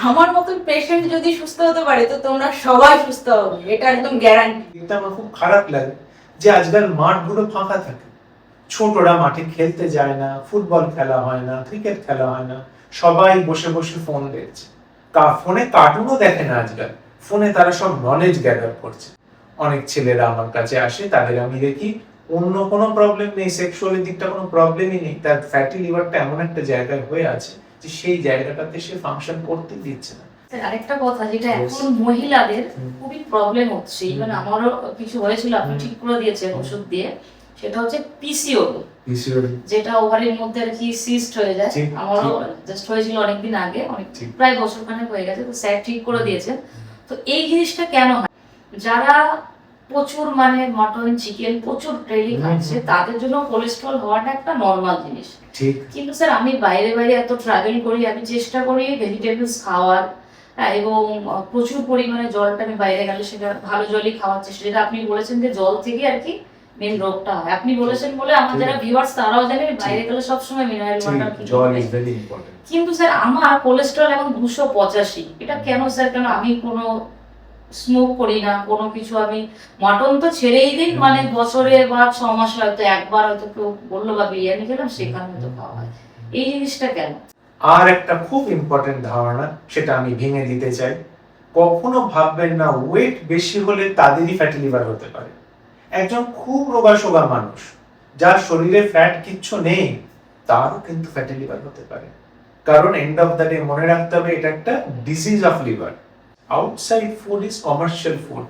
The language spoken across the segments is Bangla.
আমার মতন পেশেন্ট যদি সুস্থ হতে পারে তো তোমরা সবাই সুস্থ হবে, এটা একদম গ্যারান্টি। এটা আমার খুব খারাপ লাগে যে আজকাল মাঠগুলো ফাঁকা থাকে, ছোটরা মাঠে খেলতে যায় না, ফুটবল খেলা হয় না, ক্রিকেট খেলা হয় না, সবাই বসে বসে ফোন দেখছে। ফোনে কার্টুনও দেখে না আজকাল, ফোনে তারা সব নলেজ গ্যাদার করছে। অনেক ছেলেরা আমার কাছে আসে, তাদের আমি দেখি অন্য কোনো প্রবলেম নেই, সেক্সুয়ালি দিকটা কোনো প্রবলেমই নেই, তার ফ্যাটি লিভারটা এমন একটা জায়গায় হয়ে আছে যে সেই জায়গাটাতে সে ফাংশন করতে দিচ্ছে না। আরেকটা কথা যেটা এখন মহিলাদের খুবই প্রবলেম হচ্ছে, ইভেন আমারও কিছু হয়েছিল, আপনি ঠিক করে দিয়েছেন ওষুধ দিয়ে, সেটা হচ্ছে পিসিওডি, যেটা ওভারির মধ্যে আর কি সিস্ট হয়ে যায়। আমারও জাস্ট হয়েছিল অনেকদিন আগে, অনেক প্রায় বছর খানেক হয়ে গেছে, তো স্যার ঠিক করে দিয়েছে। তো এই জিনিসটা কেন হয়, যারা প্রচুর মানে মটন চিকেন প্রচুর ডেইলি খাচ্ছে তাদের জন্য কোলেস্ট্রল হওয়াটা একটা নর্মাল জিনিস। কিন্তু স্যার আমি বাইরে বাইরে এত ট্রাভেল করি, আমি চেষ্টা করি ভেজিটেবলস খাওয়ার, এবং প্রচুর পরিমাণে জলটা আমি বাইরে গেলে সেটা ভালো জলই খাওয়ার চেষ্টা, যেটা আপনি বলেছেন যে জল থেকে আর কি মেন রোগটা হয়, আপনি বলেছেন বলে আমার যারা ভিউয়ার্স তারাও জানে বাইরে গেলে সবসময় মিনারেল ওয়াটার জল ইজ ভেরি ইম্পর্টেন্ট। কিন্তু স্যার আমার কোলেস্ট্রল এখন 285, এটা কেন স্যার? কেন আমি কোনো স্মোক করি না, কোনো কিছু, আমি মটন তো ছেড়েই দিন, মানে বছরে বা 6 মাসে হয়তো একবার হয়তো কেউ বললো বা বিরিয়ানি খেলাম সেখানে হয়তো খাওয়া হয়, এই জিনিসটা কেন? আর একটা খুব ইম্পর্টেন্ট ধারণা, সেটা আমি ভেঙে দিতে চাই। কখনো ভাববেন না ওয়েট বেশি হলে তাদেরই ফ্যাটি লিভার হতে পারে। একজন খুব রোগাশোগা মানুষ যার শরীরে ফ্যাট কিচ্ছু নেই, তারও কিন্তু ফ্যাটি লিভার হতে পারে। কারণ এন্ড অফ দ্য ডে মনে রাখতে হবে এটা একটা disease of liver. Outside food is commercial food,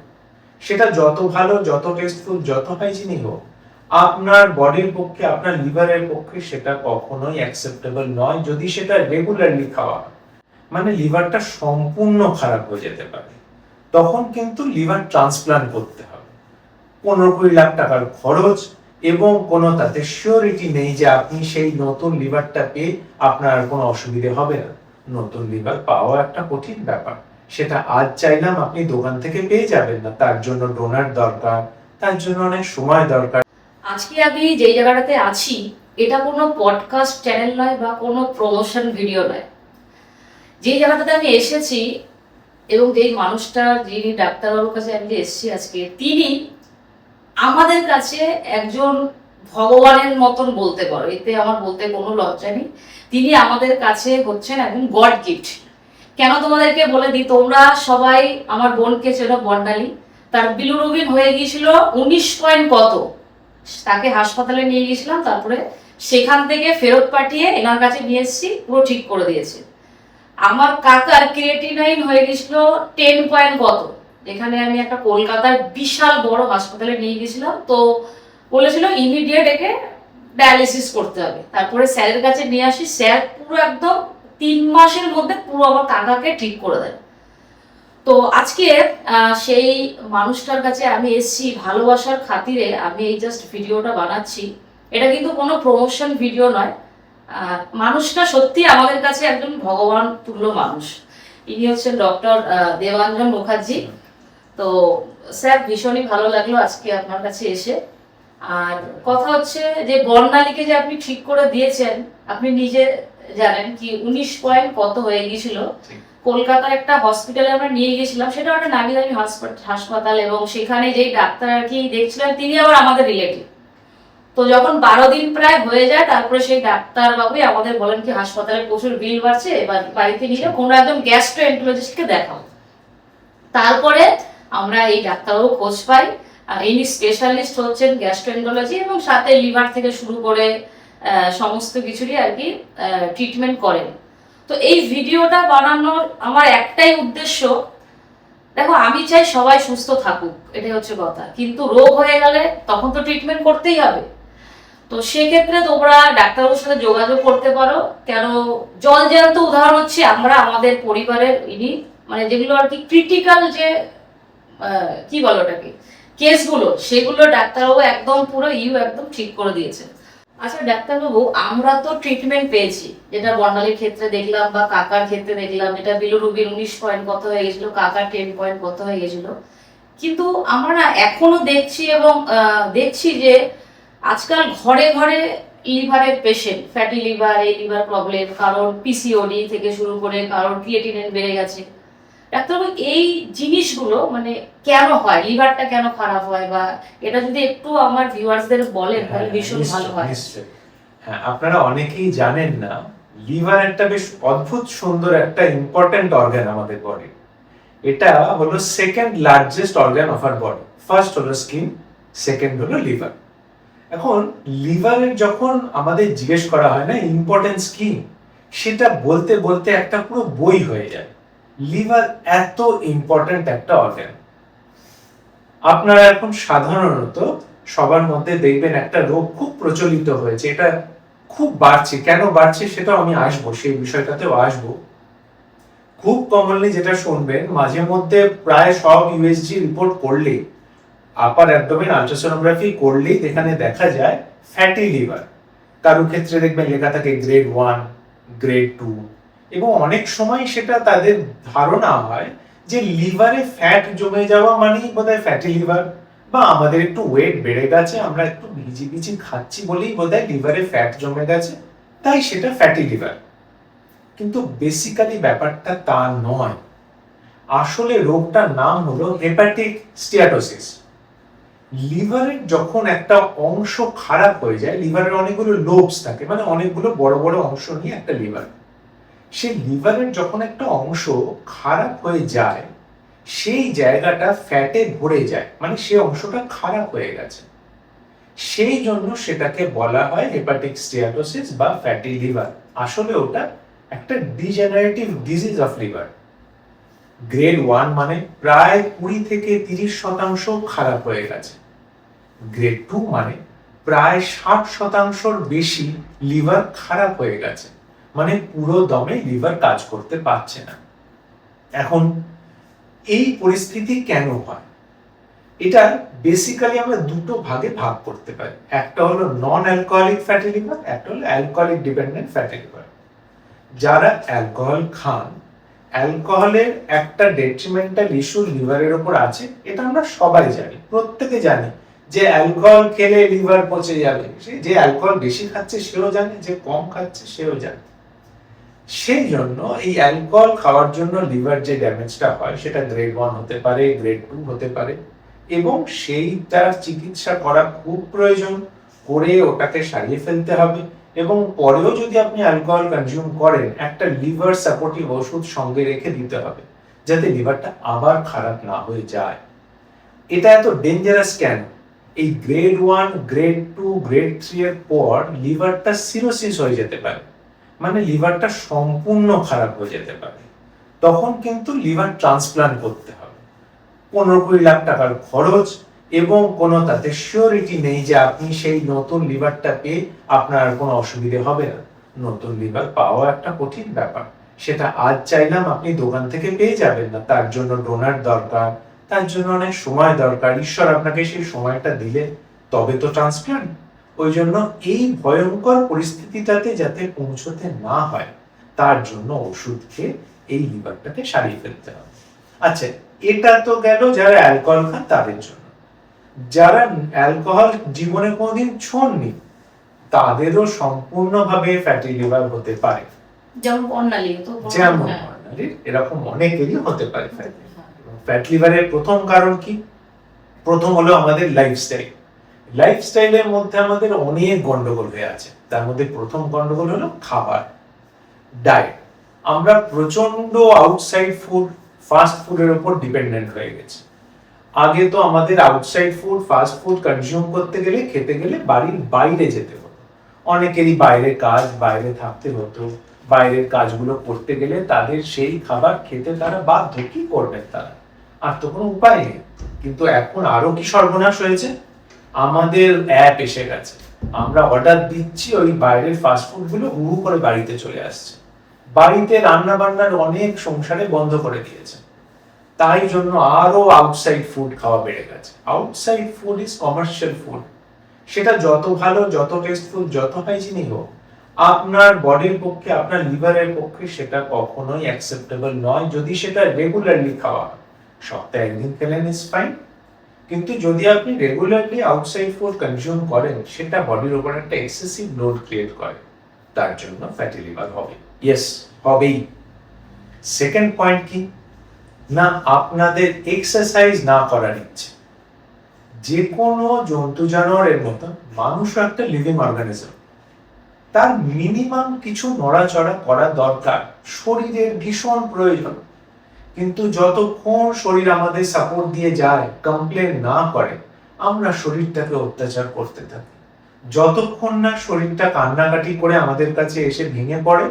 সেটা যত ভালো, যত টেস্টফুল, যত হাইজিনিক হোক, আপনার বডির পক্ষে, আপনার লিভারের পক্ষে সেটা কখনোই অ্যাকসেপ্টেবল নয় যদি সেটা রেগুলারলি খাওয়া হয়। মানে লিভারটা সম্পূর্ণ খারাপ হয়ে যেতে পারে, তখন কিন্তু লিভার ট্রান্সপ্লান্ট করতে হবে। 15-20 লাখ টাকার খরচ, এবং কোনো তাতে সিওরিটি নেই যে আপনি সেই নতুন লিভারটা পেয়ে আপনার কোনো অসুবিধে হবে না। নতুন লিভার পাওয়া একটা কঠিন ব্যাপার, সেটা আজ চাইলাম আপনি দোকান থেকে পেয়ে যাবেন না, তার জন্য ডোনার দরকার, তার জন্য অনেক সময় দরকার। আজকে আমি যেই জায়গাটাতে আছি এটা কোনো পডকাস্ট চ্যানেল নয় বা কোনো প্রমোশন ভিডিও নয়। যেই জায়গাটাতে আমি এসেছি এবং যেই মানুষটা, যিনি ডাক্তারবাবুর কাছে আমি যে এসেছি আজকে, তিনি আমাদের কাছে একজন ভগবানের মতন বলতে পারো, এতে আমার বলতে কোনো লজ্জা নেই। তিনি আমাদের কাছে হচ্ছেন একজন গড গিফট। কেন তোমাদেরকে বলে দিই, তোমরা সবাই আমার বোনকে চেনো, বর্ণালী, তার বিলুরুবিন হয়ে গিয়েছিল 19 পয়েন্ট কত, তাকে হাসপাতালে নিয়ে গিয়েছিলাম, তারপরে সেখান থেকে ফেরত পাঠিয়ে এনার কাছে নিয়ে এসেছি, পুরো ঠিক করে দিয়েছে। আমার কাকার ক্রিয়েটিনাইন হয়ে গেছিল 10 পয়েন্ট কত, যেখানে আমি একটা কলকাতার বিশাল বড় হাসপাতালে নিয়ে গেছিলাম, তো বলেছিল ইমিডিয়েট একে ডায়ালিসিস করতে হবে। তারপরে স্যারের কাছে নিয়ে আসি, স্যার পুরো একদম 3 মাসের মধ্যে পুরো আমার কাকাকে ঠিক করে দেয়। তো আজকে সেই মানুষটার কাছে আমি এসেছি ভালোবাসার খাতিরে, আমি এই জাস্ট ভিডিওটা বানাচ্ছি, এটা কিন্তু কোনো প্রমোশন ভিডিও নয়। মানুষটা সত্যি আমাদের কাছে একজন ভগবান তুল্য মানুষ। ইনি হচ্ছেন ডক্টর দেবাঞ্জন মুখার্জি। তো স্যার ভীষণই ভালো লাগলো আজকে আপনার কাছে এসে। আর কথা হচ্ছে যে বর্ণালীকে যে আপনি ঠিক করে দিয়েছেন, আপনি নিজে জানেন কি 19 পয়েন্ট কত হয়ে গিয়েছিল, কলকাতার একটা হসপিটালে আমরা নিয়ে গেছিলাম, সেটা একটা নামি দামি হাসপাতাল, এবং সেখানে যেই ডাক্তার আর কি দেখছিলেন তিনি আবার আমাদের রিলেটিভ। তো যখন 12 দিন প্রায় হয়ে যায়, তারপরে সেই ডাক্তার বাবুই আমাদের বলেন কি হাসপাতালে প্রচুর বিল বাড়ছে, এবার বাড়িতে নিলে কোনো একজন গ্যাস্ট্রোএন্টারোলজিস্টকে দেখাও। তারপরে আমরা এই ডাক্তারবাবু খোঁজ পাই, ইনি স্পেশালিস্ট হচ্ছেন গ্যাস্ট্রোএন্টারোলজি, এবং সাথে লিভার থেকে শুরু করে সমস্ত কিছুরই আর কি ট্রিটমেন্ট করেন। তো এই ভিডিওটা বানানোর আমার একটাই উদ্দেশ্য, দেখো আমি চাই সবাই সুস্থ থাকুক, এটাই হচ্ছে কথা, কিন্তু রোগ হয়ে গেলে তখন তো ট্রিটমেন্ট করতেই হবে। তো সেক্ষেত্রে তোমরা ডাক্তারবাবুর সাথে যোগাযোগ করতে পারো। কেন জল জ্যান্ত উদাহরণ হচ্ছে আমরা, আমাদের পরিবারের ইনি, মানে যেগুলো আর কি ক্রিটিক্যাল যে কি বলো ওটাকে কেসগুলো, সেগুলো ডাক্তারবাবু একদম পুরো একদম ঠিক করে দিয়েছে। আচ্ছা ডাক্তারবাবু, আমরা তো ট্রিটমেন্ট পেয়েছি, যেটা বর্ণালীর ক্ষেত্রে দেখলাম বা কাকার ক্ষেত্রে দেখলাম, যেটা বিলুরুবিন 19 পয়েন্ট কত হয়ে গেছিল, কাকার 10 পয়েন্ট কত হয়ে গেছিল, কিন্তু আমরা এখনো দেখছি এবং দেখছি যে আজকাল ঘরে ঘরে লিভারের পেশেন্ট, ফ্যাটি লিভার, এই লিভার প্রবলেম, কারোর পিসিওডি থেকে শুরু করে কারোর ক্রিয়েটিনিন বেড়ে গেছে, ডাক্তারবাবু এই জিনিসগুলো মানে কেন হয়, লিভারটা কেন খারাপ হয়, বা এটা যদি একটু আমার ভিউয়ার্সদের বলেন তাহলে ভীষণ ভালো হয়। হ্যাঁ, আপনারা অনেকেই জানেন না, লিভার একটা বেশ অদ্ভুত সুন্দর একটা ইম্পর্টেন্ট অর্গান আমাদের বডি। এটা হলো second largest organ of our body. First হলো স্কিন, সেকেন্ড হলো লিভার। এখন লিভারের যখন আমাদের জিজ্ঞেস করা হয় না ইম্পর্টেন্স কি, সেটা বলতে বলতে একটা পুরো বই হয়ে যায়। লিভার এত ইম্পর্টেন্ট একটা অর্গান। আপনারা এখন সাধারণত সবার মধ্যে দেখবেন একটা রোগ খুব প্রচলিত হয়েছে, এটা খুব বাড়ছে। কেন বাড়ছে সেটাও আমি আসবো, সেই বিষয়টাতেও আসবো। খুব কমনলি যেটা শুনবেন, মাঝে মধ্যে প্রায় সব ইউএসজি রিপোর্ট করলেই, আপার অ্যাবডোমেন আল্ট্রাসোনোগ্রাফি করলেই এখানে দেখা যায় ফ্যাটি লিভার। কারো ক্ষেত্রে দেখবেন লেখা থাকে গ্রেড 1, গ্রেড 2, এবং অনেক সময় সেটা তাদের ধারণা হয় যে লিভারে ফ্যাট জমে যাওয়া মানেই বোধহয় ফ্যাটি লিভার, বা আমাদের একটু ওয়েট বেড়ে গেছে, আমরা একটু ভিজি ভিজি খাচ্ছি বলেই বোধহয় লিভারে ফ্যাট জমে গেছে, তাই সেটা ফ্যাটি লিভার। কিন্তু বেসিক্যালি ব্যাপারটা তা নয়। আসলে রোগটার নাম হলো হেপাটিক স্টিয়াটোসিস। লিভারের যখন একটা অংশ খারাপ হয়ে যায়, লিভারের অনেকগুলো লোবস থাকে, মানে অনেকগুলো বড় বড় অংশ নিয়ে একটা লিভার। সেই লিভারের যখন একটা অংশ খারাপ হয়ে যায়, সেই জায়গাটা ফ্যাটে ভরে যায়, মানে সেই অংশটা খারাপ হয়ে গেছে। সেই জন্য সেটাকে বলা হয় হেপাটিক স্টিয়াটোসিস বা ফ্যাটি লিভার। আসলে ওটা একটা degenerative disease of liver. Grade 1 মানে প্রায় 20 থেকে 30% খারাপ হয়ে গেছে। গ্রেড 2 মানে প্রায় 60% বেশি লিভার খারাপ হয়ে গেছে, মানে পুরো দমে লিভার কাজ করতে পারছে না। এখন এই পরিস্থিতি কেন হয়, এটা বেসিক্যালি আমরা দুটো ভাগে ভাগ করতে পারি। একটা হলো নন অ্যালকোহলিক ফ্যাটি লিভার, একটা হলো অ্যালকোহলিক ডিপেন্ডেন্ট ফ্যাটি লিভার। যারা অ্যালকোহল খান, অ্যালকোহলের একটা ডেট্রিমেন্টাল ইস্যু লিভারের উপর আছে, এটা আমরা সবাই জানি, প্রত্যেকে জানি যে অ্যালকোহল খেলে লিভার পচে যাবে। যে অ্যালকোহল বেশি খাচ্ছে সেও জানে, যে কম খাচ্ছে সেও জানে। সেই জন্য এই অ্যালকোহল খাওয়ার জন্য লিভার যে ড্যামেজটা হয় সেটা গ্রেড 1 হতে পারে, গ্রেড 2 হতে পারে, এবং সেইটার চিকিৎসা করা খুব প্রয়োজন, করে ওটাকে সারিয়ে ফেলতে হবে। এবং পরেও যদি আপনি অ্যালকোহল কনজিউম করেন, একটা লিভার সাপোর্টিভ ওষুধ সঙ্গে রেখে দিতে হবে, যাতে লিভারটা আবার খারাপ না হয়ে যায়। এটা এত ডেঞ্জারাস কেন? এই গ্রেড 1, গ্রেড 2, গ্রেড 3 এর পর লিভারটা সিরোসিস হয়ে যেতে পারে, মানে লিভারটা সম্পূর্ণ খারাপ হয়ে যেতে পারে। তখন কিন্তু লিভার ট্রান্সপ্লান্ট করতে হবে। 15-20 লাখ টাকার খরচ, এবং কোনো তাতে সিওরিটি নেই যে আপনি সেই নতুন লিভারটা পেয়ে আপনার কোনো অসুবিধে হবে না। নতুন লিভার পাওয়া একটা কঠিন ব্যাপার। সেটা আজ চাইলাম আপনি দোকান থেকে পেয়ে যাবেন না, তার জন্য ডোনার দরকার, তার জন্য অনেক সময় দরকার। ঈশ্বর আপনাকে সেই সময়টা দিলে তবে তো ট্রান্সপ্লান্ট। ওই জন্য এই ভয়ঙ্কর পরিস্থিতিটাতে যাতে পৌঁছতে না হয়, তার জন্য ওষুধ খেয়ে এই লিভারটাকে সারিয়ে ফেলতে হবে। আচ্ছা, এটা তো গেল যারা অ্যালকোহল খান তাদের জন্য। যারা অ্যালকোহল জীবনে কোনোদিন ছোঁননি, তাদেরও সম্পূর্ণভাবে ফ্যাটি লিভার হতে পারে। যেমন বর্ণালী, যেমন বর্ণালীর এরকম অনেকেরই হতে পারে ফ্যাটি। ফ্যাট লিভারের প্রথম কারণ কি? প্রথম হলো আমাদের লাইফস্টাইল। লাইফস্টাইলের মধ্যে আমাদের অনেক গন্ডগোল হয়ে আছে। তার মধ্যে প্রথম গন্ডগোল হলো খাবার, ডায়েট। আমরা প্রচন্ড আউটসাইড ফুড, ফাস্ট ফুডের উপর ডিপেন্ডেন্ট হয়ে গেছি। আগে তো আমাদের outside food, fast food consume করতে গেলে, খেতে গেলে বাড়ির বাইরে যেতে হতো। অনেকেরই বাইরে কাজ, বাইরে থাকতে হতো। বাইরের কাজগুলো করতে গেলে তাদের সেই খাবার খেতে তারা বাধ্য। কি করবেন তারা? আর তো কোনো উপায় নেই। কিন্তু এখন আরো কি সর্বনাশ হয়েছে, আমাদের অ্যাপ এসে গেছে। আমরা অর্ডার দিচ্ছি, ওই বাইরের ফাস্ট ফুড গুলো হুড়ু করে বাড়িতে চলে আসছে। বাড়িতে রান্না বান্নার অনেক সংসারে বন্ধ করে দিয়েছে। তাই জন্য আরো আউটসাইড ফুড খাওয়া বেড়ে গেছে। Outside food is commercial food. সেটা যত ভালো, যত টেস্টফুল, যত হাইজিনিক হোক, আপনার বডির পক্ষে, আপনার লিভারের পক্ষে সেটা কখনোই অ্যাকসেপ্টেবল নয়। যদি সেটা রেগুলারলি খাওয়া হয়, সপ্তাহে একদিন খেলেন ইজ ফাইন, কিন্তু যদি আপনি রেগুলারলি আউটসাইড ফুড কনজিউম করেন, সেটা বডির উপর একটা এক্সেসিভ লোড ক্রিয়েট করে, তার জন্য ফ্যাটি লিভার হবে। ইয়েস, হবেই। সেকেন্ড পয়েন্ট কি না, আপনাদের এক্সারসাইজ না করার ইচ্ছে। যে কোনো জন্তু জানোয়ারের মতো মানুষও একটা লিভিং অর্গানিজম, তার মিনিমাম কিছু নড়াচড়া করা দরকার, শরীরের ভীষণ প্রয়োজন। কিন্তু যতক্ষণ শরীর আমাদের সাপোর্ট দিয়ে যায়, কমপ্লেন না করে, আমরা শরীরটাকে অত্যাচার করতে থাকি। যতক্ষণ না শরীরটা কান্নাকাটি করে আমাদের কাছে এসে ভেঙে পড়ে,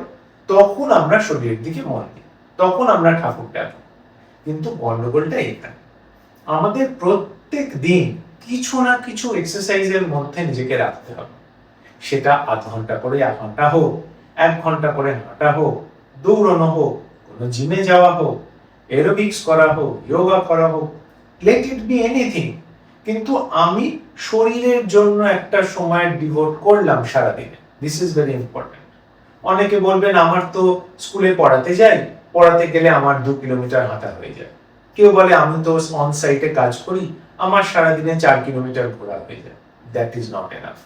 তখন আমরা শরীরের দিকে মন দিই, তখন আমরা ঠাকুর ডাকি। কিন্তু গন্ডগোলটা এখানে, আমাদের প্রত্যেক দিন কিছু না কিছু এক্সারসাইজের মধ্যে নিজেকে রাখতে হবে। সেটা আধ ঘন্টা করে 1 ঘন্টা হোক, 1 ঘন্টা করে হাঁটা হোক, দৌড়ানো হোক, কোনো জিমে যাওয়া হোক, এরোবিক্স করা হোক, যোগা করা হোক, লেট ইট বি এনিথিং। কিন্তু আমি শরীরের জন্য একটা সময় ডিভোট করলাম সারাদিনে, দিস ইজ ভেরি ইম্পর্টেন্ট। অনেকে বলবেন আমার তো স্কুলে পড়াতে যাই, পড়াতে গেলে আমার 2 কিলোমিটার হাঁটা হয়ে যায়। কেউ বলে আমি তো অন সাইটে কাজ করি, আমার সারাদিনে 4 কিলোমিটার ঘোরা হয়ে যায়। That is not enough.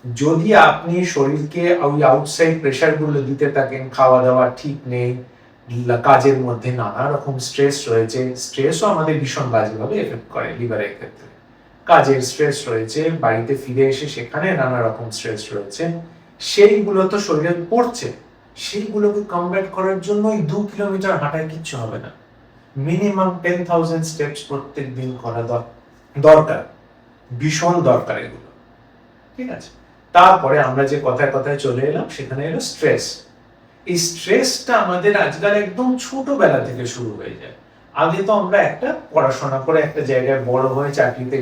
যদি আপনি শরীরকে ওই আউটসাইড প্রেশার গুলো দিতে থাকেন, খাওয়া দাওয়া ঠিক নেই, কাজের মধ্যে নানা রকম স্ট্রেস রয়েছে, স্ট্রেসও আমাদের ভীষণ বাজেভাবে এফেক্ট করে লিভারের ক্ষেত্রে। কাজের স্ট্রেস রয়েছে, বাড়িতে ফিরে এসে সেখানে নানা রকম স্ট্রেস রয়েছে, সেইগুলো তো শরীরে পড়ছে। সেইগুলোকে কমব্যাট করার জন্য ওই 2 কিলোমিটার হাঁটায় কিচ্ছু হবে না। মিনিমাম 10,000 স্টেপস প্রত্যেক দিন করা দরকার, ভীষণ দরকার এগুলো। ঠিক আছে, তারপরে আমরা যে কথায় কথায় চলে এলাম, সেখানে এলো স্ট্রেস। এই স্ট্রেসটা আমাদের আজকাল একদম ছোটবেলা থেকে শুরু হয়ে যায়। আগে তো আমরা একটা পড়াশোনা করে একটা জায়গায় বড় হয়ে চাকরিতে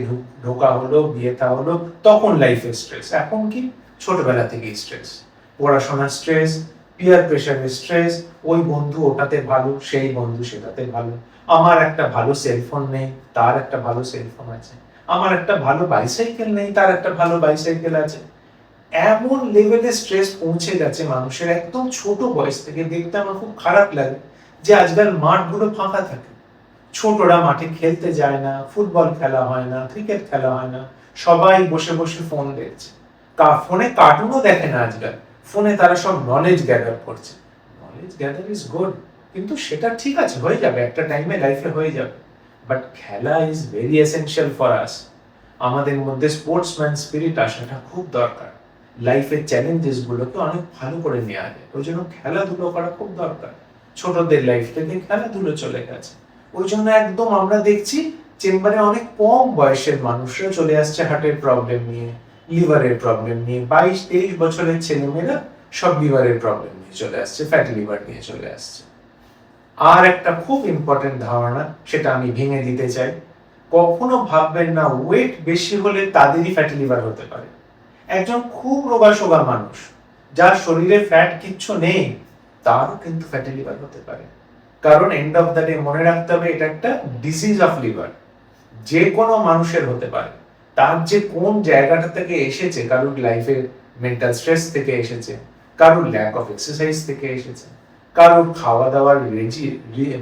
ঢোকা হলো, বিয়ে থা হলো, তখন লাইফের স্ট্রেস। এখন কি ছোটবেলা থেকেই স্ট্রেস, পড়াশোনার স্ট্রেস, পিয়ার প্রেশারের স্ট্রেস, ওই বন্ধু ওটাতে ভালো, সেই বন্ধু সেটাতে ভালো, আমার একটা ভালো সেলফোন নেই, তার একটা ভালো সেলফোন আছে, আমার একটা ভালো বাইসাইকেল নেই, তার একটা ভালো বাইসাইকেল আছে। এমন লেভেলে স্ট্রেস পৌঁছে গেছে মানুষের একদম ছোট বয়স থেকে। দেখতে আমার খুব খারাপ লাগে যে আজকাল মাঠগুলো ফাঁকা থাকে, ছোটরা মাঠে খেলতে যায় না, ফুটবল খেলা হয় না, ক্রিকেট খেলা হয় না, সবাই বসে বসে ফোন দেখছে। ফোনে কার্টুনও দেখে না আজকাল, ফোনে তারা সব নলেজ গ্যাদার করছে। নলেজ গ্যাদার ইজ গুড, কিন্তু সেটা ঠিক আছে, হয়ে যাবে একটা টাইমে, লাইফে হয়ে যাবে। বাট খেলা is very essential for us. আমাদের মধ্যে স্পোর্টসম্যান স্পিরিট আসাটা খুব দরকার। লাইফের চ্যালেঞ্জেস গুলোকে অনেক ভালো করে নেওয়া যায়, ওই জন্য খেলাধুলো করা খুব দরকার। ছোটদের লাইফ থেকে খেলাধুলো চলে গেছে, ওই জন্য একদম আমরা দেখছি চেম্বারে অনেক কম বয়সের মানুষরা চলে আসছে হার্টের প্রবলেম নিয়ে, লিভারের প্রবলেম নিয়ে। 22-23 বছরের ছেলেমেয়েরা সব লিভারের প্রবলেম নিয়ে চলে আসছে, ফ্যাটি লিভার নিয়ে চলে আসছে। আর একটা খুব ইম্পর্টেন্ট ধারণা, সেটা আমি ভেঙে দিতে চাই। কখনো ভাববেন না ওয়েট বেশি হলে তাদেরই ফ্যাটি লিভার হতে পারে। একজন খুব রোগাশোগা মানুষ, যার শরীরে ফ্যাট কিচ্ছু নেই, তারও কিন্তু ফ্যাটি লিভার হতে পারে। কারণ এন্ড অফ দ্য ডে মনে রাখতে হবে, এটা একটা ডিজিজ অফ লিভার, যে কোনো মানুষের হতে পারে। তার যে কোন জায়গাটা থেকে এসেছে, কারোর লাইফে মেন্টাল স্ট্রেস থেকে এসেছে, কারোর ল্যাক অফ এক্সারসাইজ থেকে এসেছে, কারোর খাওয়া দাওয়ার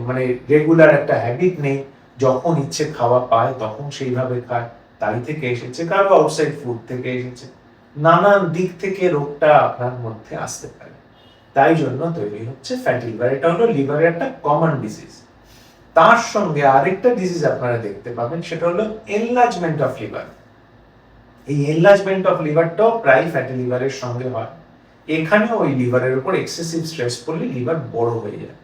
মানে রেগুলার একটা হ্যাবিট নেই, যখন ইচ্ছে খাওয়া পায় তখন সেইভাবে খায়, তাই থেকে এসেছে, কারো আউটসাইড ফুড থেকে এসেছে। নানান দিক থেকে রোগটা আপনার মধ্যে আসতে পারে, তাই জন্য তৈরি হচ্ছে ফ্যাটি লিভার। এটা হলো লিভারের একটা কমন ডিজিজ। তার সঙ্গে আরেকটা ডিজিজ আপনারা দেখতে পাবেন, সেটা হলো এনলার্জমেন্ট অফ লিভার। এই এনলার্জমেন্ট অফ লিভারটাও প্রায় ফ্যাটি লিভারের সঙ্গে হয়। এখানে ওই লিভারের উপর এক্সেসিভ স্ট্রেস পড়লে লিভার বড় হয়ে যায়।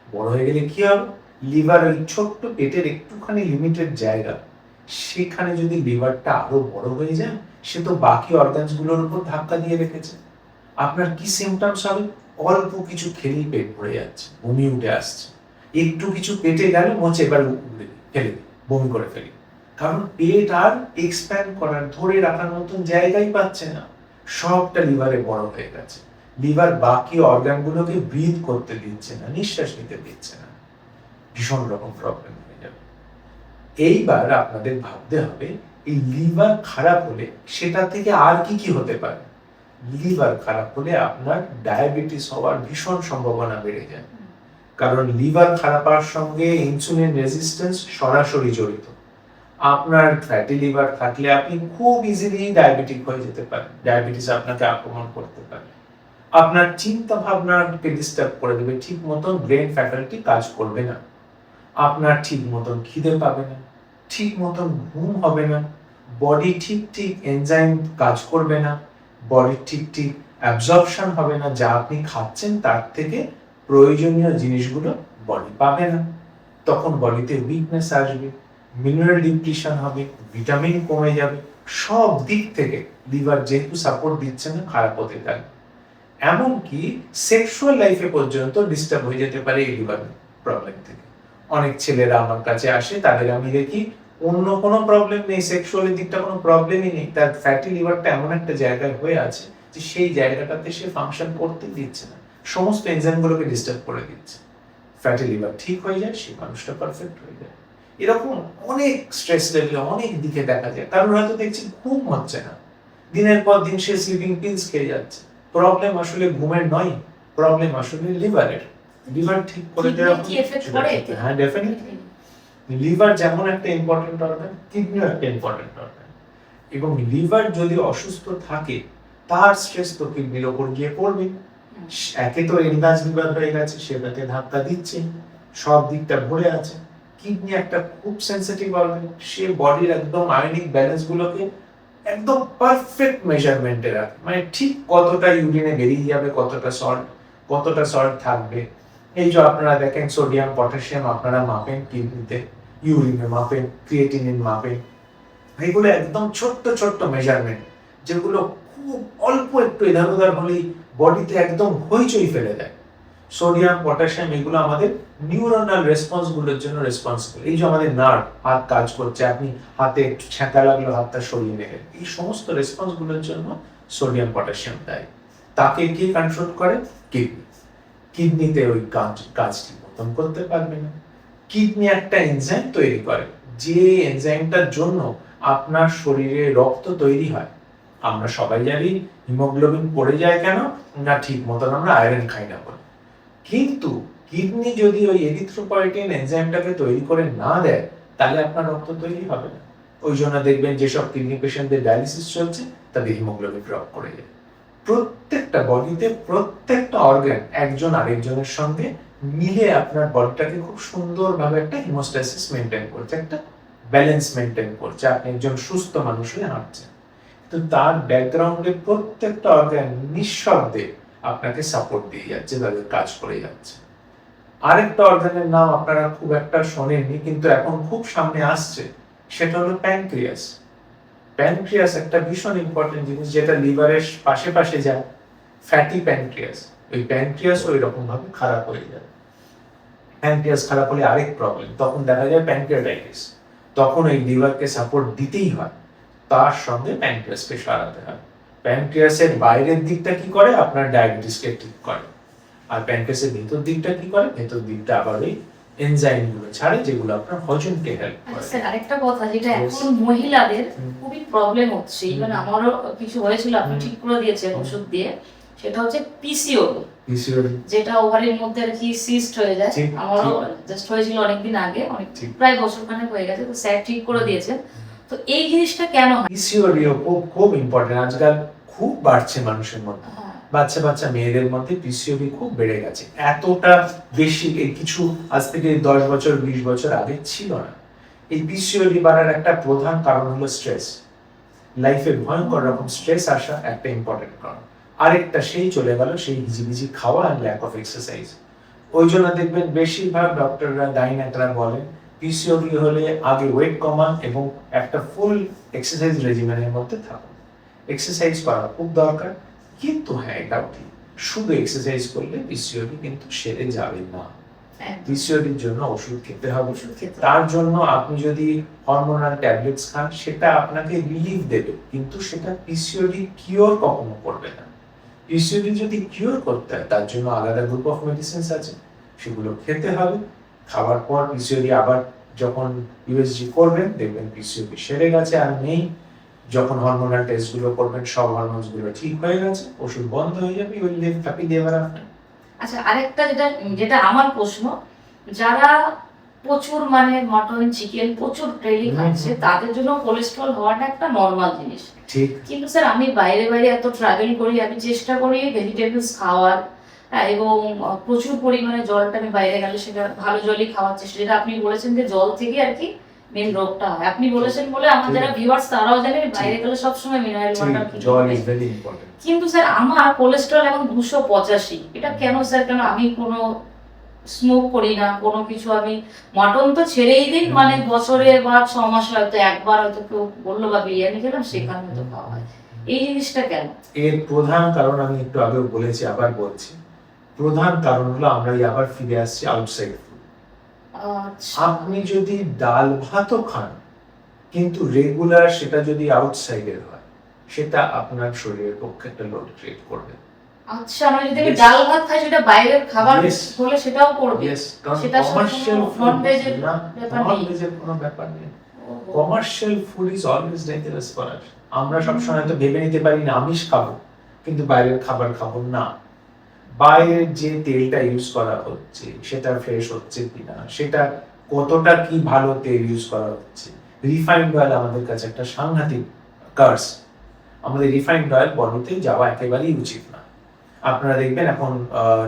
বড় হয়ে গেলে কি হবে, লিভার ওই ছোট্ট পেটের একটুখানি লিমিটেড জায়গা, সেখানে যদি লিভারটা আরো বড় হয়ে যায়, সে তো বাকি অর্গানস গুলোর উপর ধাক্কা দিয়ে রেখেছে। আপনার কি সিমটমস হবে, অল্প কিছু খেলেই পেট ভরে যাচ্ছে, বমি উঠে আসছে, একটু কিছু পেটে গেল মোচে এবার ফেলে দিই, বমি করে ফেলি। কারণ পেট আর এক্সপ্যান্ড করার, ধরে রাখার মতন জায়গাই পাচ্ছে না, সবটা লিভারে বড় হয়ে গেছে। লিভার বাকি অর্গান গুলোকে ব্রিথ করতে দিচ্ছে না, নিঃশ্বাস নিতে দিচ্ছে না, ভীষণ রকম প্রবলেম হয়ে যাবে। এইবার আপনাদের ভাবতে হবে, এই লিভার খারাপ হলে সেটা থেকে আর কি কি হতে পারে। লিভার খারাপ হলে আপনার ডায়াবেটিস হওয়ার ভীষণ সম্ভাবনা বেড়ে যায়, কারণ লিভার খারাপ হওয়ার সঙ্গে ইনসুলিন রেজিস্ট্যান্স সরাসরি জড়িত। আপনার ফ্যাটি লিভার থাকলে আপনি খুব ইজিলি ডায়াবেটিক হয়ে যেতে পারেন, ডায়াবেটিস আপনাকে আক্রমণ করতে পারে। আপনার চিন্তা ভাবনাকে ডিস্টার্ব করে দেবে, ঠিক মতন ব্রেন ফ্যাকাল্টি কাজ করবে না, আপনার ঠিক মতন খিদে পাবে না, ঠিক মতন ঘুম হবে না, বডি ঠিক ঠিক এনজাইম কাজ করবে না, বডি ঠিক ঠিক অ্যাবজর্পশন হবে না, যা আপনি খাচ্ছেন তার থেকে প্রয়োজনীয় জিনিসগুলো বডি পাবে না। তখন বডিতে উইকনেস আসবে, মিনারেল ডিপ্লিশন হবে, ভিটামিন কমে যাবে, সব দিক থেকে লিভার যেহেতু সাপোর্ট দিচ্ছে না খারাপ হতে থাকবে। এমনকি সেক্সুয়াল লাইফে পর্যন্ত ডিস্টার্ব হয়ে যেতে পারে এই লিভার প্রবলেম থেকে। অনেক ছেলেরা আমার কাছে আসে, তাদের আমি দেখি অন্য কোনো প্রবলেম নেই, সেক্সুয়াল দিকটা কোনো প্রবলেমই নেই, তার ফ্যাটি লিভারটা এমন একটা জায়গায় হয়ে আছে যে সেই জায়গাটাতে সে ফাংশন করতে দিচ্ছে না, সমস্ত এনজাইমগুলোকে ডিস্টার্ব করে দিচ্ছে। ফ্যাটি লিভার ঠিক হয়ে যায়, সেই মানুষটা পারফেক্ট হয়ে যায়। এরকম অনেক স্ট্রেস লেভেলে অনেক দিকে দেখা যায়। কারণ হয়তো দেখছি ঘুম হচ্ছে না, দিনের পর দিন সে স্লিপিং পিলস খেয়ে যাচ্ছে। প্রবলেম আসলে ঘুমের নয়, প্রবলেম আসলে লিভারের। লিভার ঠিক করে দেওয়া কি এফেক্ট করে? হ্যাঁ, ডেফিনেটলি। লিভার যেমন একটা ইম্পর্টেন্ট অর্গান, কিডনিও একটা ইম্পর্টেন্ট অর্গান, এবং লিভার যদি অসুস্থ থাকে তার স্ট্রেস তো কিডনির ওপর গিয়ে পড়বে। একে তো এনলার্জ লিভার হয়ে গেছে, সেটাতে ধাক্কা দিচ্ছে, সব দিকটা ভরে আছে। কিডনি একটা খুব সেনসিটিভ অর্গান, সে বডির একদম আয়নিক ব্যালেন্স গুলোকে একদম পারফেক্ট মেজারমেন্টে রাখে, মানে ঠিক কতটা ইউরিনে বেরিয়ে যাবে, কতটা সল্ট থাকবে। এই যে আপনারা দেখেন সোডিয়াম পটাশিয়াম আপনারা মাপেন কিডনিতে, ইউরিনে মাপেন, ক্রিয়েটিনিন মাপেন, এগুলো একদম ছোট্ট ছোট্ট মেজারমেন্ট, যেগুলো খুব অল্প একটু এধার ওধার হলেই বডিতে একদম হইচই ফেলে দেয়। সোডিয়াম পটাশিয়াম এগুলো আমাদের নিউরোনাল রেসপন্স গুলোর জন্য রেসপন্সিবল। এই যে আমাদের নার্ভ, হাত কাজ করছে, আপনি হাতে একটু ছ্যাঁকা লাগলো হাতটা সরিয়ে নেবেন, এই সমস্ত রেসপন্স গুলোর জন্য সোডিয়াম পটাশিয়াম দেয়। তাকে কি কন্ট্রোল করে? কিডনি। কিডনিতে ওই কাজটি মতন করতে পারবে না। কিডনি একটা এনজাইম তৈরি করে, যে এনজাইমটার জন্য আপনার শরীরে রক্ত তৈরি হয়। আমরা সবাই জানি হিমোগ্লোবিন পড়ে যায় কেন না, ঠিক মতন আমরা আয়রন খাই না বলে। কিন্তু কিডনি যদি ওই এরিথ্রোপয়েটিন এনজাইমটাকে তৈরি করে না দেয়, তাহলে আপনার রক্ত তৈরি হবে না। ওই জন্য দেখবেন যেসব কিডনি পেশেন্টদের ডায়ালিসিস চলছে তাদের হিমোগ্লোবিন ড্রপ করে যায়। প্রত্যেকটা বডিতে প্রত্যেকটা অর্গান একজন আরেকজনের সঙ্গে মিলে আপনার বডিটাকে খুব সুন্দরভাবে একটা হিমোস্ট্যাসিস মেনটেন করছে, একটা ব্যালেন্স মেনটেন করছে। আপনি একজন সুস্থ মানুষ হয়ে হাঁটছেন, তো তার ব্যাকগ্রাউন্ডে প্রত্যেকটা অর্গান নিঃশব্দে আপনাকে সাপোর্ট দিয়ে যাচ্ছে, তাদের কাজ করে যাচ্ছে। আরেকটা অর্গানের নাম আপনারা খুব একটা শোনেননি, কিন্তু এখন খুব সামনে আসছে, সেটা হলো প্যানক্রিয়াস। প্যানক্রিয়াস একটা ভীষণ ইম্পর্টেন্ট জিনিস, যেটা লিভারের পাশে পাশে যায়, ফ্যাটি প্যানক্রিয়াস। ওই প্যানক্রিয়াস ওই রকম ভাবে খারাপ হয়ে যায়। প্যানক্রিয়াস খারাপ হলে আরেক প্রবলেম, তখন দেখা যায় প্যানক্রিয়াটাইটিস। তখন এই লিভারকে সাপোর্ট দিতেই হয়, তার সঙ্গে প্যানক্রিয়াসকে সারাতে হয়। প্যানক্রিয়াসের বাইরের দিকটা কি করে? আপনার ডায়াবেটিসকে ঠিক করে। আর প্যানক্রিয়াসের ভেতর দিকটা কি করে? ভেতর দিকটা আবার ওই এনজাইমগুলো ছাড়ে, যেগুলো আপনার হজমকে হেল্প করে। স্যার আরেকটা কথা, যেটা এখন মহিলাদের খুবই প্রবলেম হচ্ছে, মানে আমারও কিছু হয়েছিল, আপনি ঠিক করে দিয়েছেন ওষুধ দিয়ে, সেটা হচ্ছে পিসিওডি, যেটা ওভারের মধ্যে আর কি সিস্ট হয়ে যায়। আমারও জাস্ট হয়েছিল অনেকদিন আগে, অনেক প্রায় বছরখানেক হয়ে গেছে, তো স্যার ঠিক করে দিয়েছেন। তো এই জিনিসটা কেন হয়? পিসিওডিও খুব ইম্পর্টেন্ট, আজকাল খুব বাড়ছে মানুষের মধ্যে, বাচ্চা মেয়েদের মধ্যে পিসিওডি খুব বেড়ে গেছে। এতটা বেশি কিছু আজ থেকে 10 বছর 20 বছর আগে ছিল না। এই পিসিওডি বাড়ার একটা প্রধান কারণ হলো স্ট্রেস। লাইফে ভয়ঙ্কর রকম স্ট্রেস আসা একটা ইম্পর্টেন্ট কারণ। আরেকটা সেই চলে গেল সেই হিজিবিজি খাওয়া আর ল্যাক অফ এক্সারসাইজ। ওই জন্য দেখবেন বেশিরভাগ ডক্টররা গাইনাকরা বলেন পিসিওডি হলে আগে ওয়েট কমান এবং একটা ফুল এক্সারসাইজ রেজিমেনের মধ্যে থাকুন। এক্সারসাইজ করা খুব দরকার, কিন্তু হ্যাঁ এটাও ঠিক, শুধু এক্সারসাইজ করলে পিসিওডি কিন্তু সেরে যাবে না। পিসিওডির জন্য ওষুধ খেতে হবে। তার জন্য আপনি যদি হরমোনাল ট্যাবলেটস খান, সেটা আপনাকে রিলিফ দেবে, কিন্তু সেটা পিসিওডি কিওর কখনো করবে না। পিসিওডি যদি কিওর করতে হয়, তার জন্য আলাদা গ্রুপ অফ মেডিসিনস আছে, সেগুলো খেতে হবে। খাওয়ার পর পিসিওডি আবার যখন ইউএসজি করবেন, দেখবেন পিসিওডি সেরে গেছে আর নেই। যখন হরমোনাল টেস্টগুলো করবেন, সব হরমোনসগুলো ঠিক হয়ে গেছে, ওষুধ বন্ধ হয়ে যাবে, you will live happily ever after. আচ্ছা, আরেকটা যেটা আমার প্রশ্ন, যারা প্রচুর মানে মটন চিকেন প্রচুর ডেইলি খাচ্ছে, তাদের জন্য কোলেস্ট্রল হওয়াটা একটা নর্মাল জিনিস। ঠিক। কিন্তু স্যার আমি বাইরে বাইরে এত ট্রাভেল করি, আমি চেষ্টা করি ভেজিটেবলস খাওয়ার, এবং প্রচুর পরিমাণে জলটা আমি বাইরে গেলে সেটা ভালো জলই খাওয়ার চেষ্টা, যেটা আপনি বলেছেন যে জল থেকে আর কি মেন রোগটা হয়। আপনি বলেছেন বলে আমার যারা ভিউয়ার্স তারাও জানে বাইরে গেলে সবসময় মিনারেল ওয়াটার জল ইজ ভেরি ইম্পর্টেন্ট। কিন্তু স্যার আমার কোলেস্ট্রল এখন 285, এটা কেন স্যার? কেন আমি কোনো স্মোক করি না, কোনো কিছু, আমি মটন তো ছেড়েই দিন, মানে বছরে বা 6 মাসে হয়তো একবার হয়তো কেউ বললো বা বিরিয়ানি খেলাম সেখানে হয়তো খাওয়া হয়, এই জিনিসটা কেন? এর প্রধান কারণ আমি একটু আগেও বলেছি, আবার বলছি, প্রধান কারণ হলো আমরা আবার ফিরে আসছি আউটসাইড ফুড। আপনি যদি ডাল ভাতও খান কিন্তু রেগুলার সেটা যদি আউটসাইডের হয়, সেটা আপনার শরীরের পক্ষে একটা লোড ক্রিয়েট করবে। আচ্ছা, আমি যদি আমি ডাল ভাত খাই সেটা বাইরের খাবার হলে সেটাও করবে? সেটা কমার্শিয়াল ফুড, নন-ভেজের কোনো ব্যাপার নেই। Commercial food is always dangerous for us. আমরা সবসময় তো ভেবে নিতে পারি না আমিষ খাবো কিন্তু বাইরের খাবার খাবো না। বাইরের যে তেলটা ইউজ করা হচ্ছে সেটা ফ্রেশ হচ্ছে কিনা, সেটা কতটা কি ভালো তেল ইউজ করা হচ্ছে। রিফাইন্ড অয়েল আমাদের কাছে একটা সাংঘাতিক কার্স। আমাদের রিফাইন্ড অয়েল বডিতে যাওয়া একেবারেই উচিত না। আপনারা দেখবেন এখন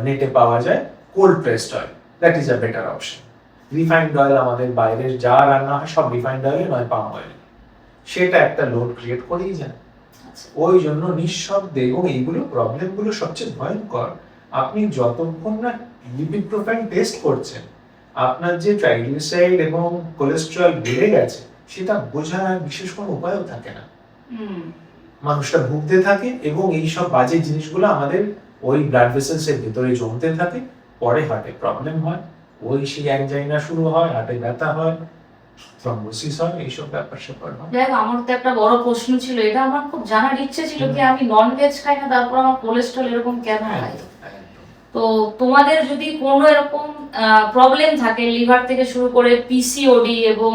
নেটে পাওয়া যায় cold pressed oil, that is a better option. Refined oil আমাদের বাইরের যা রান্না হয় সব রিফাইন্ড অয়েল নয় পাম অয়েল, সেটা একটা লোড ক্রিয়েট করেই যায়। ওই জন্য নিঃশব্দে, এবং এইগুলো প্রবলেমগুলো সবচেয়ে ভয়ঙ্কর, আপনি যতক্ষণ না ইবুপ্রোফেন টেস্ট করছেন আপনার যে ট্রাইগ্লিসারাইড এবং কোলেস্টেরল বেড়ে গেছে সেটা বোঝার বিশেষ কোনো উপায়ও থাকে না। মানুষটা ভুগতে থাকে এবং এই সব বাজে জিনিসগুলো আমাদের ওই ব্লাড ভেসেলস এর ভিতরে জমতে থাকে, পরে হার্টে প্রবলেম হয়, ওই সেই অ্যাংজাইনা শুরু হয়, হার্টে ব্যথা হয়, থ্রম্বোসিস হয়, এইসব ব্যাপার স্যাপার হয়। দেখ, আমার তো একটা বড় প্রশ্ন ছিল, এটা আমার খুব জানার ইচ্ছে ছিল যে আমি নন ভেজ খাই না তারপর আমার কোলেস্ট্রল এরকম কেন হয়। তো তোমাদের যদি কোনো এরকম প্রবলেম থাকে, লিভার থেকে শুরু করে পিসিওডি এবং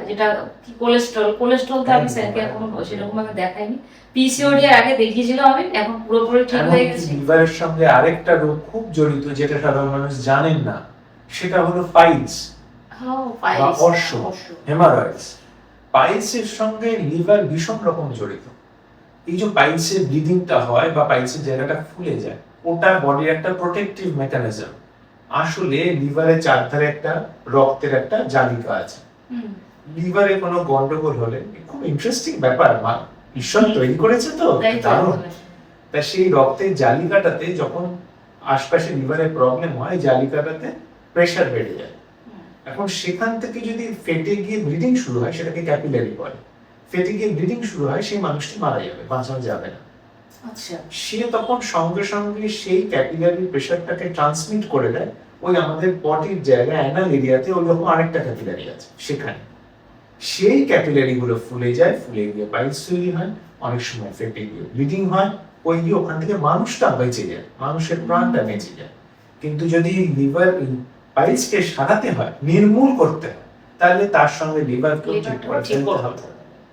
যেটা কি কোলেস্ট্রল তো আমি স্যারকে এখন সেরকম ভাবে দেখাইনি, পিসিওডি এর আগে দেখিয়েছিলাম আমি, এখন পুরোপুরি ঠিক হয়ে গেছে। লিভারের সঙ্গে আরেকটা রোগ খুব জড়িত যেটা সাধারণ মানুষ জানেন না, সেটা হলো পাইলস বা অর্শ, হেমারয়েডস। পাইলসের সঙ্গে লিভার ভীষণ রকম জড়িত। এই যে পাইলসের ব্লিডিংটা হয় বা পাইলসের জায়গাটা ফুলে যায়, ওটা বডির একটা প্রোটেক্টিভ মেকানিজম। আসলে লিভারের চারধারে একটা রক্তের একটা জালিকা আছে। লিভারে কোনো গন্ডগোল হলে, খুব ইন্টারেস্টিং ব্যাপার, ঈশ্বর তৈরি করেছে তো দারুণ। তা সেই রক্তের জালিকাটাতে যখন আশপাশে লিভারে প্রবলেম হয়, জালিকাটাতে প্রেসার বেড়ে যায়। এখন সেখান থেকে যদি ফেটে গিয়ে ব্লিডিং শুরু হয়, সেটাকে ক্যাপিলারি বলে, ফেটে গিয়ে ব্লিডিং শুরু হয়, সেই মানুষটি মারা যাবে, বাঁচানো যাবে না। আচ্ছা, সে তখন সঙ্গে সঙ্গে সেই ক্যাপিলারি প্রেসারটাকে ট্রান্সমিট করে দেয় ওই আমাদের বডির জায়গায় অ্যানাল এরিয়াতে ওই রকম আরেকটা ক্যাপিলারি আছে সেখানে। সেই ক্যাপিলারি গুলো ফুলে যায়, ফুলে গিয়ে পাইলস তৈরি হয়, অনেক সময় ফেটে গিয়ে ব্লিডিং হয়, ওই গিয়ে ওখান থেকে মানুষটা বেঁচে যায়, মানুষের প্রাণটা বেঁচে যায়। কিন্তু যদি লিভার পাইলসকে সারাতে হয়, নির্মূল করতে হয়, তাহলে তার সঙ্গে লিভারকেও ঠিক করে ফেলতে হবে।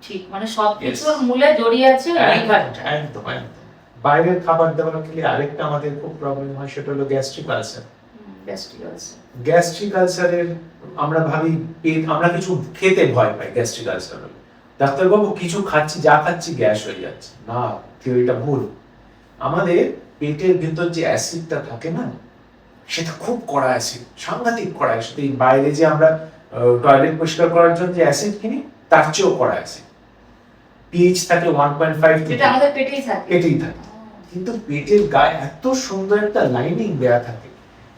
ঠিক, মানে সবকিছুর মূলে জড়িয়ে আছে লিভারটা। একদম। বাইরের খাবার দাবার খেলে আরেকটা আমাদের খুব প্রবলেম হয়, সেটা হলো গ্যাস্ট্রিক আলসার। গ্যাস্ট্রিক আলসারের আমরা ভাবি পেট, আমরা কিছু খেতে ভয় পাই গ্যাস্ট্রিক আলসার হলে, ডাক্তারবাবু কিছু খাচ্ছি, যা খাচ্ছি গ্যাস হয়ে যাচ্ছে। না, থিওরিটা ভুল। আমাদের পেটের ভেতর যে অ্যাসিডটা থাকে না, সেটা খুব কড়া অ্যাসিড, সাংঘাতিক কড়া অ্যাসিড। এই বাইরে যে আমরা টয়লেট পরিষ্কার করার জন্য যে অ্যাসিড কিনি, তার চেয়েও কড়া অ্যাসিড। পিএইচ থাকে 1.5, যেটা আমাদের পেটেই থাকে। কিন্তু পেটের গায়ে এত সুন্দর একটা লাইনিং দেয়া থাকে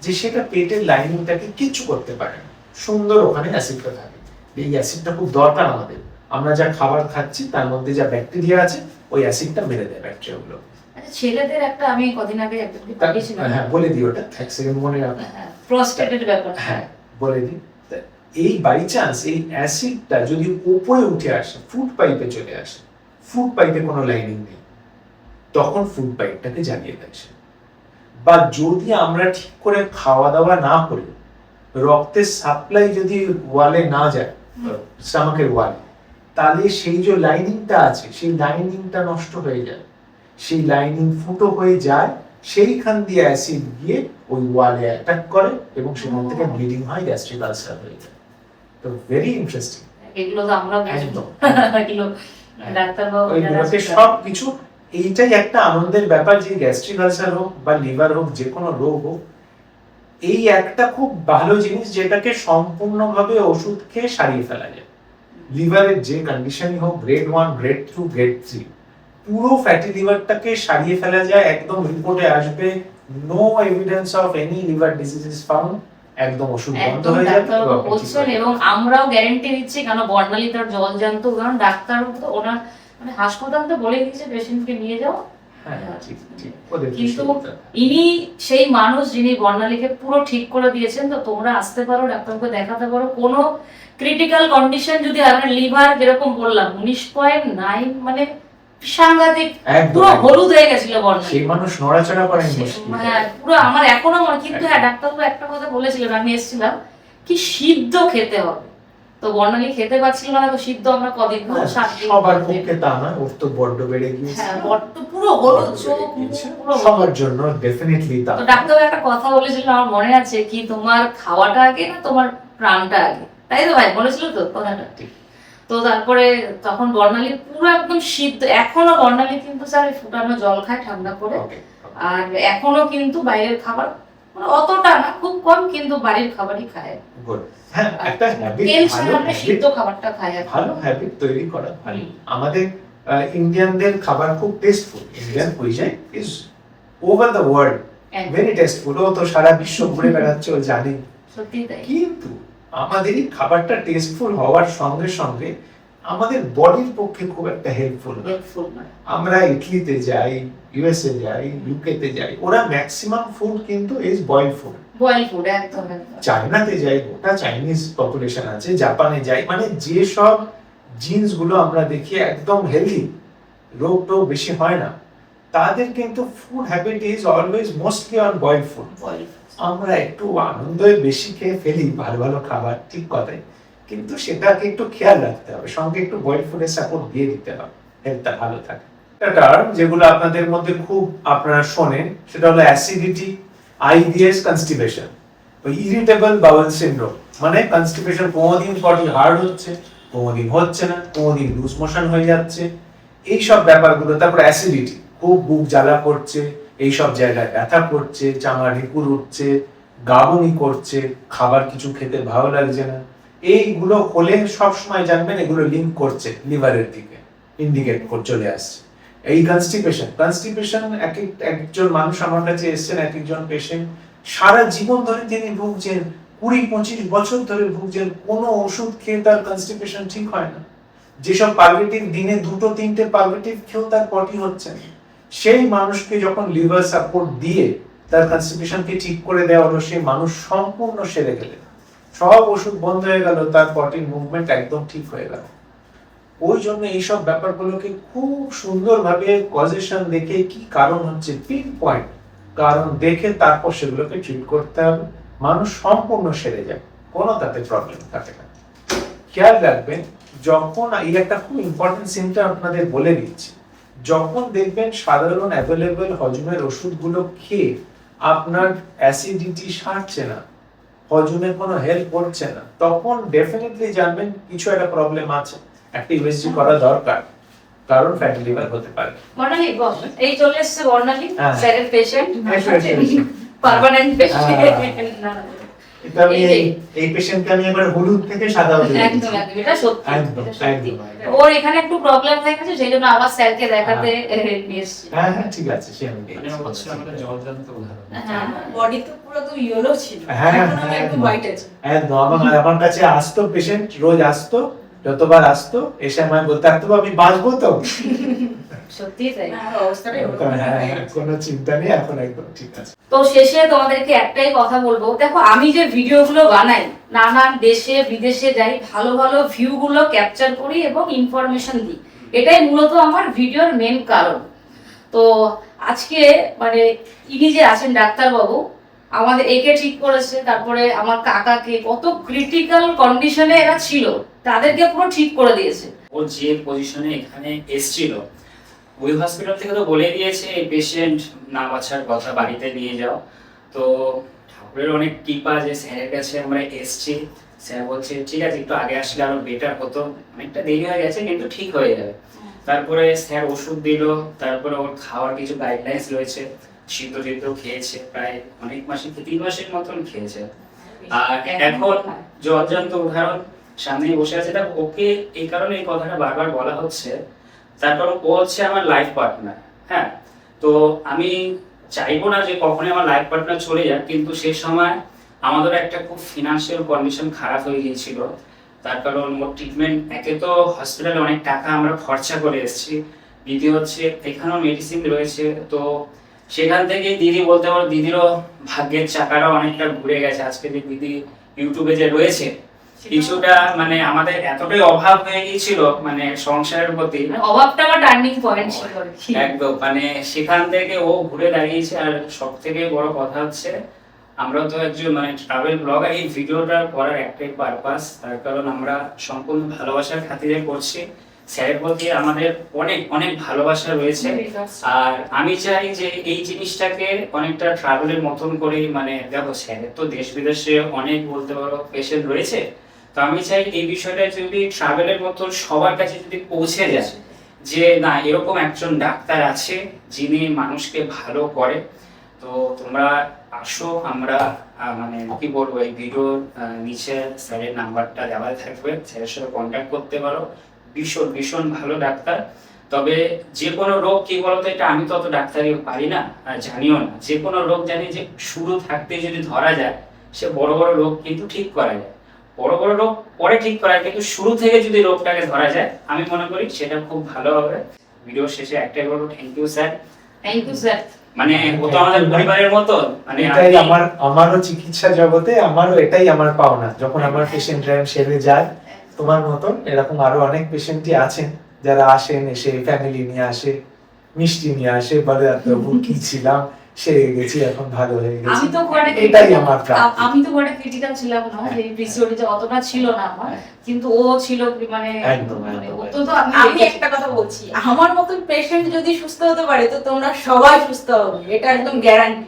যে সেটা পেটের লাইনিংটাকে কিছু করতে পারে না, সুন্দর ওখানে অ্যাসিডটা থাকে। এই অ্যাসিডটা খুব দরকার আমাদের। আমরা যা খাবার খাচ্ছি তার মধ্যে যা ব্যাকটেরিয়া আছে, ওই অ্যাসিডটা মেরে দেয় ব্যাকটেরিয়াগুলো। আচ্ছা, ছেলেদের একটা, আমি কদিন আগে একজনকে পাঠিয়েছিলাম, হ্যাঁ বলে দিই, ওটা এক সেকেন্ড মনে রাখো, প্রস্টেটের ব্যাপার। হ্যাঁ বলে দিই। এই বাই চান্স এই অ্যাসিডটা যদি উপরে উঠে আসে, ফুড পাইপে চলে আসে, ফুড পাইপে কোনো লাইনিং নেই, তখন ফুড পাইপটাকে জ্বালিয়ে দেয়। বা যদি আমরা ঠিক করে খাওয়া দাওয়া না করি, রক্তের সাপ্লাই যদি ওয়ালে না যায়, স্টমাকের ওয়ালে, তাহলে সেই যে লাইনিংটা আছে সেই লাইনিংটা নষ্ট হয়ে যায়, সেই লাইনিং ফুটো হয়ে যায়, সেইখান দিয়ে অ্যাসিড গিয়ে ওই ওয়ালে অ্যাটাক করে এবং সেখান থেকে ব্লিডিং হয়, গ্যাস্ট্রিক আলসার হয়ে যায়। তো ভেরি ইন্টারেস্টিং। এগুলো তো আমরা বুঝবো, এগুলো ডাক্তারবাবু ওইগুলোকে সব কিছু, এইটাই একটা আনন্দের ব্যাপার যে গ্যাস্ট্রিক আলসার হোক বা লিভার হোক, যে কোনো রোগ হোক, এই একটা খুব ভালো জিনিস যেটাকে সম্পূর্ণভাবে ওষুধ খেয়ে সারিয়ে ফেলা যায়। লিভারের যে কন্ডিশনই হোক, গ্রেড 1, গ্রেড 2, গ্রেড 3, পুরো ফ্যাটি লিভারটাকে সারিয়ে ফেলা যায়। একদম রিপোর্টে আসবে no evidence of any liver disease is found, একদম ওষুধ বন্ধ একদম হয়ে যাবে। ডাক্তারবাবু বলছেন, এবং আমরাও গ্যারেন্টি দিচ্ছি, কারণ বর্ণালী তার জল জানতো, কারণ ডাক্তারবাবু তো ওনার মানে হাসপাতাল তো বলে দিয়েছে পেশেন্টকে নিয়ে যাও। হ্যাঁ, ঠিক ঠিক। ওদের কিন্তু সুবিধা। ইনি সেই মানুষ যিনি বর্ণালীকে পুরো ঠিক করে দিয়েছেন। তো তোমরা আসতে পারো, ডাক্তারকে দেখাতে পারো, কোনো ক্রিটিক্যাল কন্ডিশন যদি হয়, মানে লিভার যেরকম বললাম 19.9, মানে সাংঘাতিক, একদম, পুরো একদম। হলুদ হয়ে গেছিল বর্ণালী। সেই মানুষ নড়াচড়া করেন মুশকিল। হ্যাঁ, পুরো আমার এখনো মনে, কিন্তু হ্যাঁ ডাক্তারবাবু একটা কথা বলেছিলেন, আমি এসেছিলাম, কি সিদ্ধ খেতে হবে। তো বর্ণালী খেতে পাচ্ছিল না, তো সিদ্ধ আমরা কদিন খাবো, 7 দিন। সবার পক্ষে তা নয়, ওর তো বড্ড বেড়ে গিয়েছে। হ্যাঁ, বড্ড পুরো হলুদ চোখ, পুরো হলুদ। সবার জন্য ডেফিনেটলি তা। তো ডাক্তার একটা কথা বলেছিল, আমার মনে আছে, কি তোমার খাওয়াটা আগে না তোমার প্রাণটা আগে, তাই তো ভাই বলেছিল তো কথাটা। তো তারপরে তখন বর্ণালী পুরো একদম সিদ্ধ, এখনো বর্ণালী কিন্তু স্যার ফুটানো জল খায় ঠান্ডা করে, আর এখনো কিন্তু বাইরের খাবার মানে অতটা না, খুব কম, কিন্তু বাড়ির খাবারই খায়। হ্যাঁ, একটা হ্যাবিট, তেল ভালো ছাড়া habit, সিদ্ধ খাবারটা খায় এখন। ভালো হ্যাবিট তৈরি করা ভালো। আমাদের ইন্ডিয়ানদের খাবার খুব tasteful. Indian cuisine is over the world very tasteful. ও তো সারা বিশ্ব ঘুরে বেড়াচ্ছে, ও জানে। সত্যি তাই। কিন্তু আমাদের এই খাবারটা টেস্টফুল হওয়ার সঙ্গে সঙ্গে আমাদের বডির পক্ষে খুব একটা হেল্পফুল না। আমরা ইটালিতে যাই, ইউএসএ যাই, ইউকেতে যাই, ওরা ম্যাক্সিমাম ফুড কিন্তু is boiled food. Boil food একদম একদম। চায়নাতে যাই, গোটা চাইনিজ পপুলেশন আছে, জাপানে যাই, মানে যে সব জিন্সগুলো আমরা দেখি একদম হেলদি, রোগ টোগ বেশি হয় না, তাদের কিন্তু food habit is always mostly on boiled food. আমরা একটু আনন্দে বেশি খেয়ে ফেলি ভালো ভালো খাবার, ঠিক কথাই, কিন্তু সেটাকে একটু খেয়াল রাখতে হবে, সঙ্গে একটু বয়েলড ফুডের সাপোর্ট দিয়ে দিতে হবে, হেলথটা ভালো থাকে। একটা টার্ম যেগুলো আপনাদের মধ্যে খুব আপনারা শোনেন, সেটা হলো অ্যাসিডিটি, আইবিএস, কনস্টিপেশন, ওই ইরিটেবল বাউল সিনড্রোম, মানে কনস্টিপেশন কোনোদিন পটি হার্ড হচ্ছে, কোনোদিন হচ্ছে না, কোনোদিন লুজ মোশন হয়ে যাচ্ছে, এই সব ব্যাপারগুলো। তারপর অ্যাসিডিটি, খুব বুক জ্বালা করছে, এই সব জায়গায় ব্যথা করছে, চামড়া ঢেকুর উঠছে, গা বমি করছে, খাবার কিছু খেতে ভালো লাগছে না, এইগুলো হলে সবসময় জানবেন এগুলো লিঙ্ক করছে লিভারের দিকে, ইন্ডিকেট করে চলে আসছে। এই কনস্টিপেশন একজন মানুষ আমার কাছে এসেছেন, এক একজন পেশেন্ট সারা জীবন ধরে তিনি ভুগছেন, 20-25 বছর ধরে ভুগছেন, কোনো ওষুধ খেয়ে তার কনস্টিপেশন ঠিক হয় না। যেসব পালভেটিভ, দিনে 2-3টে পালভেটিভ খেয়েও তার পটি হচ্ছে না, সেই মানুষকে যখন লিভার সাপোর্ট দিয়ে তার কনস্টিপেশনকে ঠিক করে দেওয়া হলো, সেই মানুষ সম্পূর্ণ সেরে গেলেন, সব ওষুধ বন্ধ হয়ে গেল, তার পটির মুভমেন্ট একদম ঠিক হয়ে গেল। ওই জন্য এইসব ব্যাপারগুলোকে খুব সুন্দরভাবে কজেশন দেখে, কি কারণ হচ্ছে, পিন পয়েন্ট কারণ দেখে তারপর সেগুলোকে ট্রিট করতে হবে, মানুষ সম্পূর্ণ সেরে যায়, কোনো তাতে প্রবলেম থাকে না। খেয়াল রাখবেন, যখন এই একটা খুব ইম্পর্টেন্ট সিমটম আপনাদের বলে দিচ্ছি, যখন দেখবেন সাধারণ অ্যাভেলেবল হজমের ওষুধগুলো খেয়ে আপনার অ্যাসিডিটি সারছে না, হজমে কোনো হেল্প করছে না, তখন ডেফিনেটলি জানবেন কিছু একটা প্রবলেম আছে, একটা ইউএসজি করা দরকার, কারণ ফ্যাটি লিভার হতে পারে। বর্ণালী বস, এই চলে এসেছে বর্ণালী, হ্যাঁ। স্যারের পেশেন্ট, এসো। Permanent patient. এটা আমি এই পেশেন্টকে আমি এবার হলুদ থেকে সাদা হতে দিয়েছি। একদম একদম, এটা সত্যি, একদম, এটা সত্যি। একদম। ওর এখানে একটু প্রবলেম হয়ে গেছে, সেই জন্য আবার স্যারকে দেখাতে নিয়ে এসেছি। হ্যাঁ হ্যাঁ, ঠিক আছে, সে আমি মানে হচ্ছে আমাদের জলজান্ত উদাহরণ। হ্যাঁ, বডি তো পুরো তো ইয়েলো ছিল, হ্যাঁ, এখন আমি একটু একদম। হোয়াইট আছে। একদম। আমার কাছে আসতো পেশেন্ট, রোজ আসতো, যতবার আসতো এসে আমায় বলতে থাকতো, আমি বাঁচবো তো। সত্যি তাই। আমার অবস্থাটাই ওরকম হ্যাঁ, হয়ে গেছে। কোনো চিন্তা নেই, এখন একদম ঠিক আছে। তো শেষে তোমাদেরকে একটাই কথা বলবো, দেখো আমি যে ভিডিওগুলো বানাই, নানান দেশে বিদেশে যাই, ভালো ভালো ভিউগুলো ক্যাপচার করি এবং ইনফরমেশন দিই, এটাই মূলত আমার ভিডিওর মেন কারণ। তো আজকে মানে ইনি যে আছেন ডাক্তারবাবু, আমাদের একে ঠিক করেছে, তারপরে আমার কাকাকে, কত ক্রিটিক্যাল কন্ডিশনে এরা ছিল, তাদেরকে পুরো ঠিক করে দিয়েছে। ও যে পজিশনে এখানে এসছিল, ওই হসপিটাল থেকে তো বলে দিয়েছে এই পেশেন্ট না বাঁচার কথা, বাড়িতে নিয়ে যাও। তো ঠাকুরের অনেক কৃপা যে স্যারের কাছে আমরা এসছি, স্যার বলছে ঠিক আছে একটু আগে আসলে আরো বেটার হতো, অনেকটা দেরি হয়ে গেছে কিন্তু ঠিক হয়ে যাবে। তারপরে স্যার ওষুধ দিল, তারপরে ওর খাওয়ার কিছু গাইডলাইন্স রয়েছে, সিদ্ধ টিদ্ধ খেয়েছে, প্রায় অনেক মাসে 3 মাসের মতন খেয়েছে। আর এখন জলজান্ত উদাহরণ সামনেই বসে আছে, এটা ওকে এই কারণে এই কথাটা বারবার বলা হচ্ছে, তার কারণ ও হচ্ছে আমার লাইফ পার্টনার। হ্যাঁ, তো আমি চাইবো না যে কখনই আমার লাইফ পার্টনার চলে যাক, কিন্তু সে সময় আমাদের একটা খুব ফিনান্সিয়াল কন্ডিশন খারাপ হয়ে গিয়েছিল। তার কারণ ওর ট্রিটমেন্ট, একে তো হসপিটালে অনেক টাকা আমরা খরচা করে এসেছি, দ্বিতীয় হচ্ছে এখানেও মেডিসিন রয়েছে। তো সেখান থেকে দিদি বলতে পারো দিদিরও ভাগ্যের চাকাটাও অনেকটা ঘুরে গেছে। আজকে যে দিদি ইউটিউবে যে রয়েছে, কিছুটা মানে আমাদের এতটাই অভাব হয়ে গিয়েছিল মানে সংসারের প্রতি, মানে অভাবটা আমার টার্নিং পয়েন্ট ছিল আর কি। একদম মানে সেখান থেকে ও ঘুরে দাঁড়িয়েছে। আর সব থেকে বড় কথা হচ্ছে আমরা তো একজন মানে ট্রাভেল ব্লগার, এই ভিডিওটা করার একটাই পারপাস, তার কারণ আমরা সম্পূর্ণ ভালোবাসার খাতিরে করছি। স্যারের প্রতি আমাদের অনেক অনেক ভালোবাসা রয়েছে। আর আমি চাই যে এই জিনিসটাকে অনেকটা ট্রাভেলের মতন করে, মানে দেখো স্যারের তো দেশ বিদেশে অনেক বলতে পারো পেশেন্ট রয়েছে, তো আমি চাই এই বিষয়টা যদি ট্রাভেলের মতো সবার কাছে যদি পৌঁছে যায় যে না এরকম একজন ডাক্তার আছে যিনি মানুষকে ভালো করে। তো তোমরা আসো, আমরা মানে কি বলবো, এই ভিডিওর নিচে স্যারের নাম্বারটা দেওয়া থাকবে, স্যারের সাথে কন্ট্যাক্ট করতে পারো। ভীষণ ভীষণ ভালো ডাক্তার। তবে যে কোনো রোগ কি বলতো, এটা আমি তো অত ডাক্তারি পারি না আর জানিও না, যে কোনো রোগ জানি যে শুরু থাকতে যদি ধরা যায় সে বড় বড় রোগ কিন্তু ঠিক করা যায়, বড় বড় রোগ পরে ঠিক করা যায়, কিন্তু শুরু থেকে যদি রোগটাকে ধরা যায় আমি মনে করি সেটা খুব ভালো হবে। ভিডিও শেষে একটাই বলবো, thank you sir. Thank you sir. মানে ও তো আমাদের পরিবারের মতো, মানে এটাই আমারও চিকিৎসা জগতে আমারও এটাই আমার পাওনা। যখন আমার পেশেন্টরা সেরে যায়, তোমার মতন এরকম আরো অনেক পেশেন্টই আছেন যারা আসেন, এসে ফ্যামিলি নিয়ে আসে, মিষ্টি নিয়ে আসে, বলে তবু কি ছিলাম, সেরে গেছি, এখন ভালো হয়ে গেছি। আমি তো খুব এটাই আমার প্রাপ্তি। আমি তো খুব ক্রিটিক্যাল ছিলাম না, যে পিসিওডিতে অতটা ছিল না আমার, কিন্তু ও ছিল মানে একদম, মানে একদম, ও তো আমি একটা কথা বলছি, আমার মতন পেশেন্ট যদি সুস্থ হতে পারে তো তোমরা সবাই সুস্থ হবে, এটা একদম গ্যারান্টি।